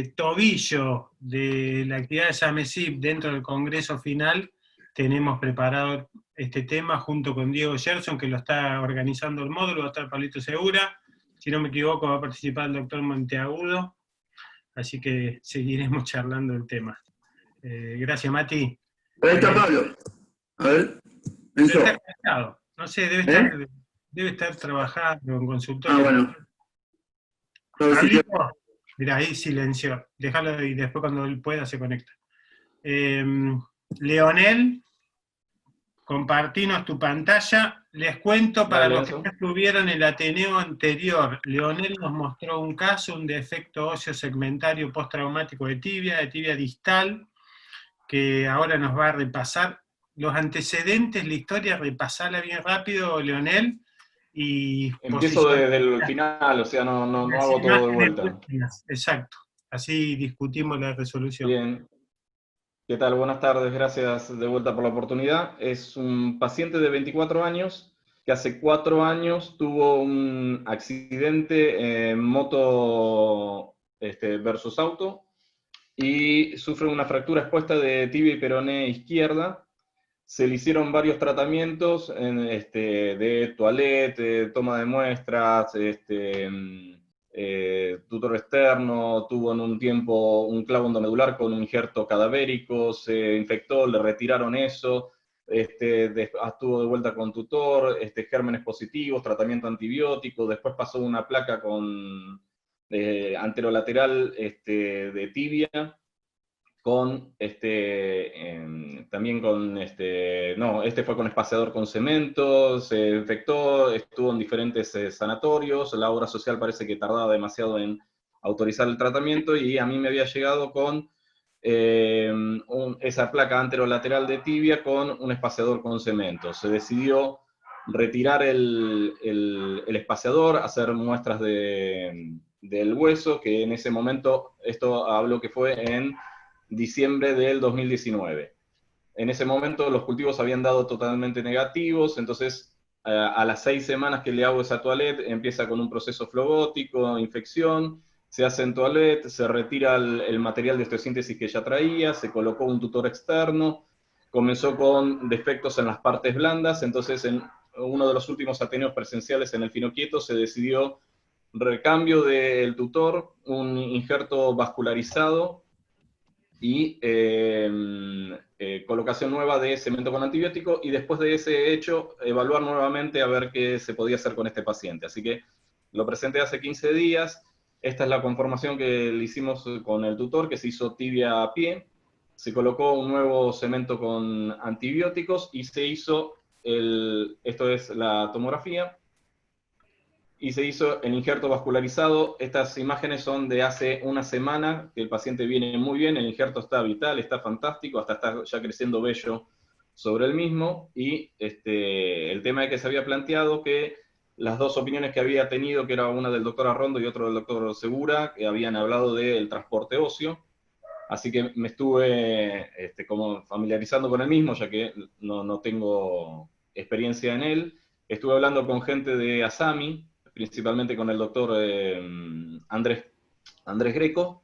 tobillo de la actividad de SAMESIP dentro del Congreso final, tenemos preparado este tema junto con Diego Gerson, que lo está organizando el módulo, va a estar Pablito Segura, si no me equivoco va a participar el doctor Monteagudo, así que seguiremos charlando el tema. Gracias, Mati. Ahí está Pablo. A ver, Pero está conectado. No sé, debe estar trabajando en consultorio. bueno. Pablito, mirá, ahí silencio. Déjalo y después cuando él pueda se conecta. Leonel, compartinos tu pantalla. Les cuento para los que no estuvieron en el Ateneo anterior. Leonel nos mostró un caso, un defecto óseo segmentario postraumático de tibia distal, que ahora nos va a repasar los antecedentes, la historia, repasarla bien rápido, Leonel. Y empiezo desde el final, o sea, no hago todo de vuelta. Exacto, así discutimos la resolución. Bien. ¿Qué tal? Buenas tardes, gracias de vuelta por la oportunidad. Es un paciente de 24 años que hace 4 años tuvo un accidente en moto versus auto y sufre una fractura expuesta de tibia y peroné izquierda. Se le hicieron varios tratamientos de toilette, toma de muestras, tutor externo, tuvo en un tiempo un clavo endomedular con un injerto cadavérico, se infectó, le retiraron eso, estuvo de vuelta con tutor, gérmenes positivos, tratamiento antibiótico, después pasó una placa con anterolateral de tibia, con también con fue con espaciador con cemento, se infectó, estuvo en diferentes sanatorios, la obra social parece que tardaba demasiado en autorizar el tratamiento, y a mí me había llegado con esa placa anterolateral de tibia con un espaciador con cemento. Se decidió retirar el espaciador, hacer muestras del hueso, que en ese momento, esto hablo que fue en diciembre del 2019. En ese momento los cultivos habían dado totalmente negativos, entonces a las 6 semanas que le hago esa toilette empieza con un proceso flebótico, infección, se hace en toilette, se retira el material de osteosíntesis que ya traía, se colocó un tutor externo, comenzó con defectos en las partes blandas, entonces en uno de los últimos ateneos presenciales en el Finoquieto se decidió recambio del tutor, un injerto vascularizado, y colocación nueva de cemento con antibiótico, y después de ese hecho, evaluar nuevamente a ver qué se podía hacer con este paciente. Así que lo presenté hace 15 días, esta es la conformación que le hicimos con el tutor, que se hizo tibia a pie, se colocó un nuevo cemento con antibióticos, y se hizo, esto es la tomografía, y se hizo el injerto vascularizado. Estas imágenes son de hace una semana, que el paciente viene muy bien, el injerto está vital, está fantástico, hasta está ya creciendo vello sobre el mismo, y el tema de que se había planteado que las dos opiniones que había tenido, que era una del doctor Arrondo y otra del doctor Segura, que habían hablado del transporte óseo, así que me estuve como familiarizando con el mismo, ya que no tengo experiencia en él. Estuve hablando con gente de ASAMI, principalmente con el doctor Andrés Greco,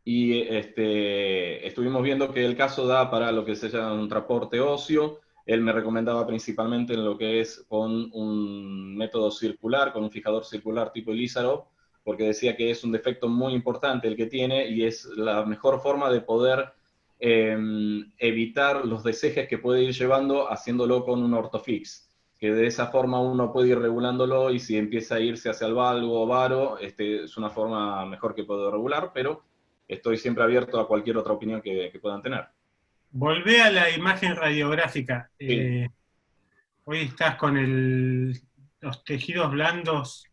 y estuvimos viendo que el caso da para lo que se llama un transporte óseo. Él me recomendaba principalmente en lo que es con un método circular, con un fijador circular tipo Ilizarov, porque decía que es un defecto muy importante el que tiene, y es la mejor forma de poder evitar los desejes que puede ir llevando haciéndolo con un ortofix, que de esa forma uno puede ir regulándolo, y si empieza a irse hacia el valgo o varo, es una forma mejor que puedo regular, pero estoy siempre abierto a cualquier otra opinión que puedan tener. Volvé a la imagen radiográfica. Sí. Hoy estás con los tejidos blandos,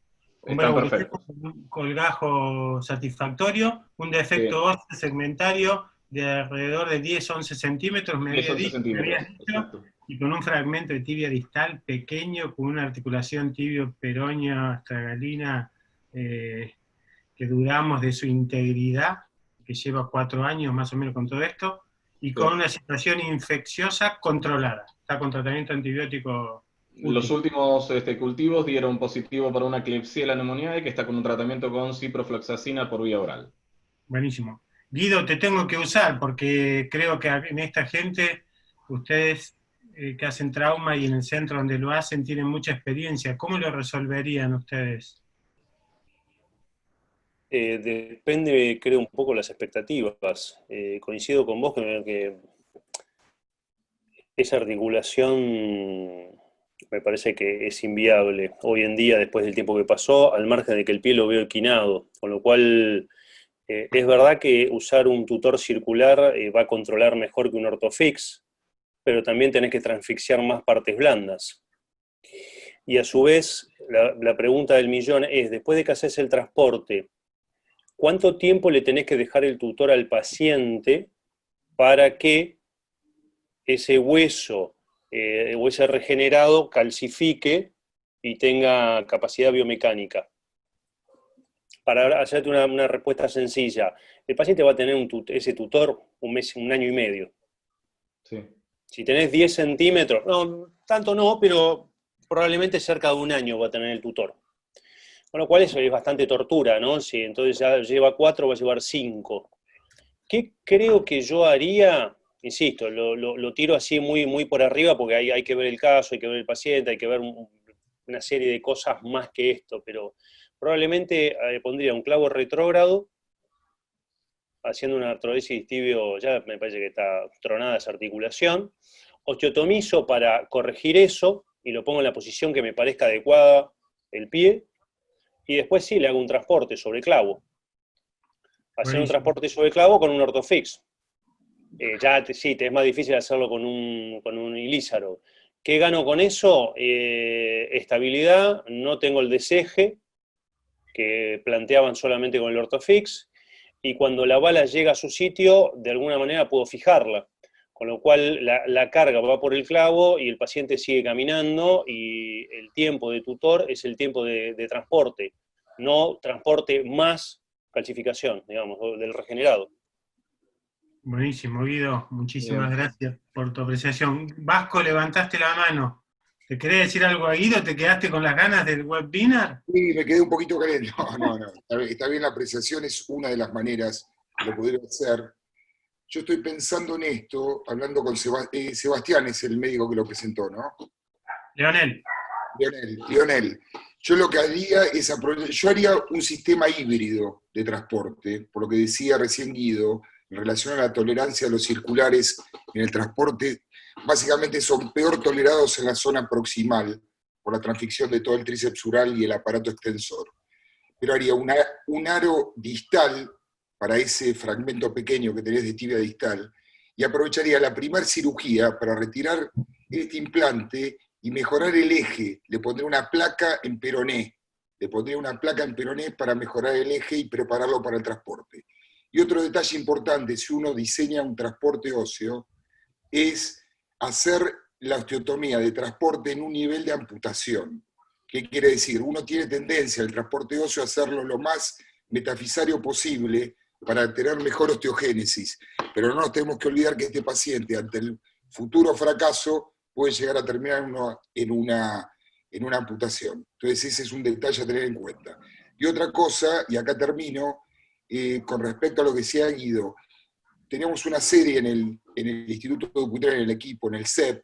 Están perfectos. un colgajo satisfactorio, un defecto óseo segmentario de alrededor de 10-11 centímetros, me habías dicho, y con un fragmento de tibia distal pequeño, con una articulación tibio-peronea astragalina que dudamos de su integridad, que lleva 4 años más o menos con todo esto, y con una situación infecciosa controlada. Está con tratamiento antibiótico útil. Los últimos cultivos dieron positivo para una Klebsiella pneumoniae, que está con un tratamiento con ciprofloxacina por vía oral. Buenísimo. Guido, te tengo que usar porque creo que en esta gente, ustedes que hacen trauma y en el centro donde lo hacen tienen mucha experiencia. ¿Cómo lo resolverían ustedes? Depende, creo, un poco las expectativas. Coincido con vos que esa articulación me parece que es inviable hoy en día, después del tiempo que pasó, al margen de que el pie lo veo equinado, con lo cual es verdad que usar un tutor circular va a controlar mejor que un ortofix, pero también tenés que transfixiar más partes blandas. Y a su vez, la pregunta del millón es, después de que haces el transporte, ¿cuánto tiempo le tenés que dejar el tutor al paciente para que ese hueso o ese regenerado calcifique y tenga capacidad biomecánica? Para hacerte una respuesta sencilla, el paciente va a tener ese tutor un mes, un año y medio. Sí. Si tenés 10 centímetros, no, tanto no, pero probablemente cerca de un año va a tener el tutor. Con lo cual eso es bastante tortura, ¿no? Si entonces ya lleva 4, va a llevar 5. ¿Qué creo que yo haría? Insisto, lo tiro así muy por arriba porque hay que ver el caso, hay que ver el paciente, hay que ver una serie de cosas más que esto, pero probablemente pondría un clavo retrógrado, haciendo una artrodesis tibio, ya me parece que está tronada esa articulación, osteotomizo para corregir eso, y lo pongo en la posición que me parezca adecuada el pie, y después sí le hago un transporte sobre clavo. Hacer un transporte sobre clavo con un ortofix. Sí, te es más difícil hacerlo con un ilízaro. ¿Qué gano con eso? Estabilidad, no tengo el deseje que planteaban solamente con el ortofix, y cuando la bala llega a su sitio, de alguna manera puedo fijarla, con lo cual la carga va por el clavo y el paciente sigue caminando, y el tiempo de tutor es el tiempo de transporte, no transporte más calcificación, digamos, del regenerado. Buenísimo, Guido. Muchísimas gracias por tu apreciación. Vasco, levantaste la mano. ¿Te querés decir algo a Guido? ¿Te quedaste con las ganas del webinar? Sí, me quedé un poquito caliente. No. Está bien, la apreciación es una de las maneras de poder hacer. Yo estoy pensando en esto, hablando con Sebastián, es el médico que lo presentó, ¿no? Leonel. Lionel. Yo lo que haría es yo haría un sistema híbrido de transporte, por lo que decía recién Guido, en relación a la tolerancia a los circulares en el transporte. Básicamente son peor tolerados en la zona proximal, por la transficción de todo el tríceps ural y el aparato extensor. Pero haría un aro distal para ese fragmento pequeño que tenés de tibia distal, y aprovecharía la primera cirugía para retirar este implante y mejorar el eje. Le pondré una placa en peroné. Para mejorar el eje y prepararlo para el transporte. Y otro detalle importante, si uno diseña un transporte óseo, es hacer la osteotomía de transporte en un nivel de amputación. ¿Qué quiere decir? Uno tiene tendencia al transporte óseo a hacerlo lo más metafisario posible para tener mejor osteogénesis, pero no nos tenemos que olvidar que este paciente, ante el futuro fracaso, puede llegar a terminar en una amputación. Entonces ese es un detalle a tener en cuenta. Y otra cosa, y acá termino, con respecto a lo que decía Guido, teníamos una serie en el Instituto Duputré, en el equipo, en el CEP,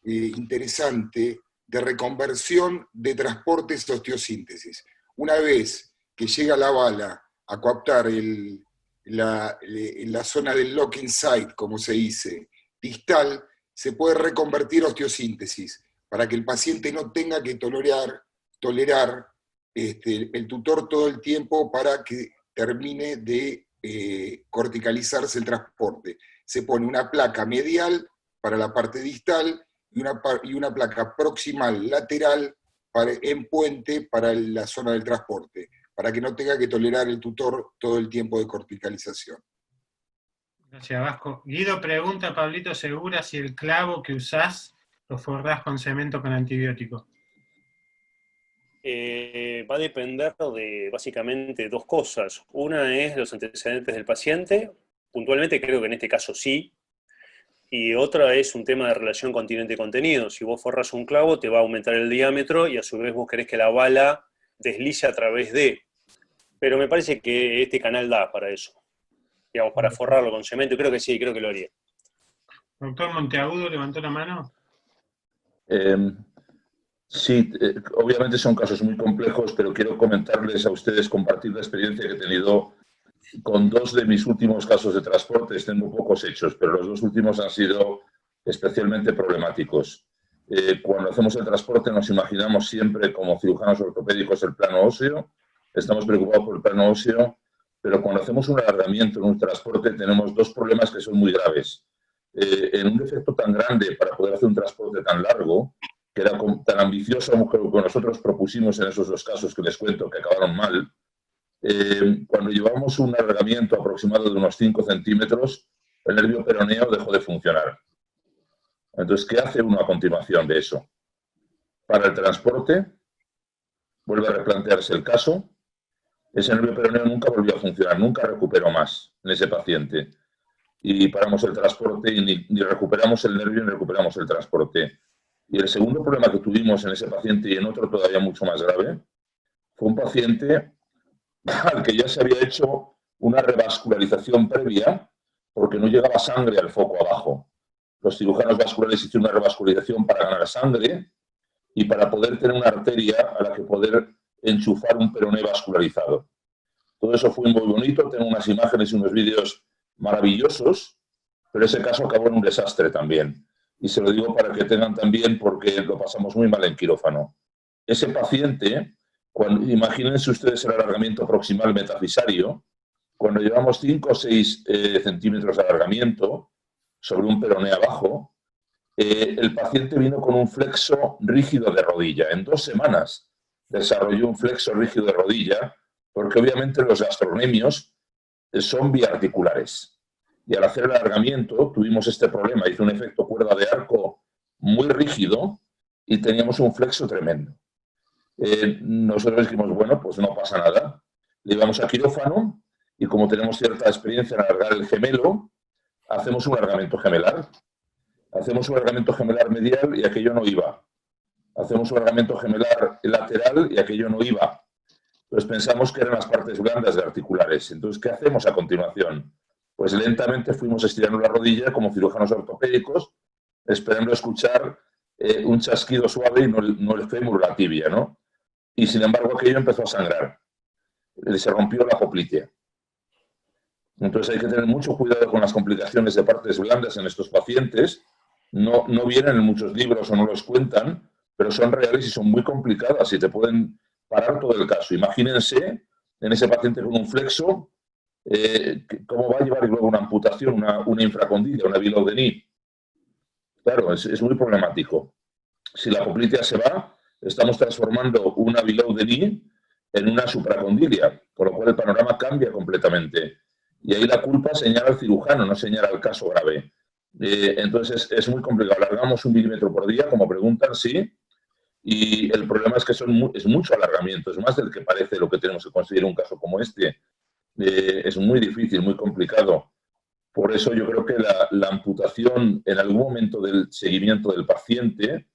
interesante, de reconversión de transportes de osteosíntesis. Una vez que llega la bala a coaptar la zona del locking site, como se dice, distal, se puede reconvertir a osteosíntesis, para que el paciente no tenga que tolerar el tutor todo el tiempo para que termine de corticalizarse el transporte. Se pone una placa medial para la parte distal y una placa proximal lateral en puente para la zona del transporte, para que no tenga que tolerar el tutor todo el tiempo de corticalización. Gracias, Vasco. Guido pregunta a Pablito Segura si el clavo que usás lo forrás con cemento con antibiótico. Va a depender de básicamente dos cosas. Una es los antecedentes del paciente, puntualmente creo que en este caso sí, y otra es un tema de relación continente-contenido. Si vos forras un clavo, te va a aumentar el diámetro y a su vez vos querés que la bala deslice a través de. Pero me parece que este canal da para eso. digamos, para forrarlo con cemento. Creo que sí, creo que lo haría. Doctor Monteagudo levantó la mano. Sí, obviamente son casos muy complejos, pero quiero comentarles a ustedes, compartir la experiencia que he tenido con 2 de mis últimos casos de transportes. Tengo pocos hechos, pero los 2 últimos han sido especialmente problemáticos. Cuando hacemos el transporte nos imaginamos siempre como cirujanos ortopédicos el plano óseo, estamos preocupados por el plano óseo, pero cuando hacemos un alargamiento en un transporte tenemos 2 problemas que son muy graves. En un defecto tan grande para poder hacer un transporte tan largo, que era tan ambicioso como que nosotros propusimos en esos 2 casos que les cuento que acabaron mal, cuando llevamos un alargamiento aproximado de unos 5 centímetros, el nervio peroneo dejó de funcionar. Entonces, ¿qué hace uno a continuación de eso? Para el transporte, vuelve a replantearse el caso. Ese nervio peroneo nunca volvió a funcionar, nunca recuperó más en ese paciente. Y paramos el transporte y ni recuperamos el nervio ni recuperamos el transporte. Y el segundo problema que tuvimos en ese paciente y en otro todavía mucho más grave, fue un paciente al que ya se había hecho una revascularización previa porque no llegaba sangre al foco abajo. Los cirujanos vasculares hicieron una revascularización para ganar sangre y para poder tener una arteria a la que poder enchufar un peroné vascularizado. Todo eso fue muy bonito, tengo unas imágenes y unos vídeos maravillosos, pero ese caso acabó en un desastre también. Y se lo digo para que tengan también, porque lo pasamos muy mal en quirófano. Ese paciente, imagínense ustedes el alargamiento proximal metafisario, cuando llevamos 5 o 6 centímetros de alargamiento sobre un peroné abajo, el paciente vino con un flexo rígido de rodilla. En 2 semanas desarrolló un flexo rígido de rodilla, porque obviamente los gastrocnemios son biarticulares. Y al hacer el alargamiento tuvimos este problema, hizo un efecto cuerda de arco muy rígido y teníamos un flexo tremendo. Nosotros dijimos, bueno, pues no pasa nada. Le llevamos a quirófano y como tenemos cierta experiencia en alargar el gemelo, hacemos un alargamiento gemelar. Hacemos un alargamiento gemelar medial y aquello no iba. Hacemos un alargamiento gemelar lateral y aquello no iba. Entonces pensamos que eran las partes blandas de articulares. Entonces, ¿qué hacemos a continuación? Pues lentamente fuimos estirando la rodilla como cirujanos ortopédicos, esperando escuchar un chasquido suave y no el fémur, la tibia, ¿no? Y sin embargo aquello empezó a sangrar. Se rompió la poplitea. Entonces hay que tener mucho cuidado con las complicaciones de partes blandas en estos pacientes. No vienen en muchos libros o no los cuentan, pero son reales y son muy complicadas y te pueden parar todo el caso. Imagínense en ese paciente con un flexo, cómo va a llevar luego una amputación, una infracondilia, una below the knee. Claro, es muy problemático. Si la poplitea se va, estamos transformando una below the knee en una supracondilia, con lo cual el panorama cambia completamente. Y ahí la culpa señala al cirujano, no señala al caso grave. Entonces es muy complicado. Alargamos 1 milímetro por día, como preguntan, sí. Y el problema es que es mucho alargamiento, es más del que parece lo que tenemos que conseguir en un caso como este. Es muy difícil, muy complicado. Por eso yo creo que la amputación en algún momento del seguimiento del paciente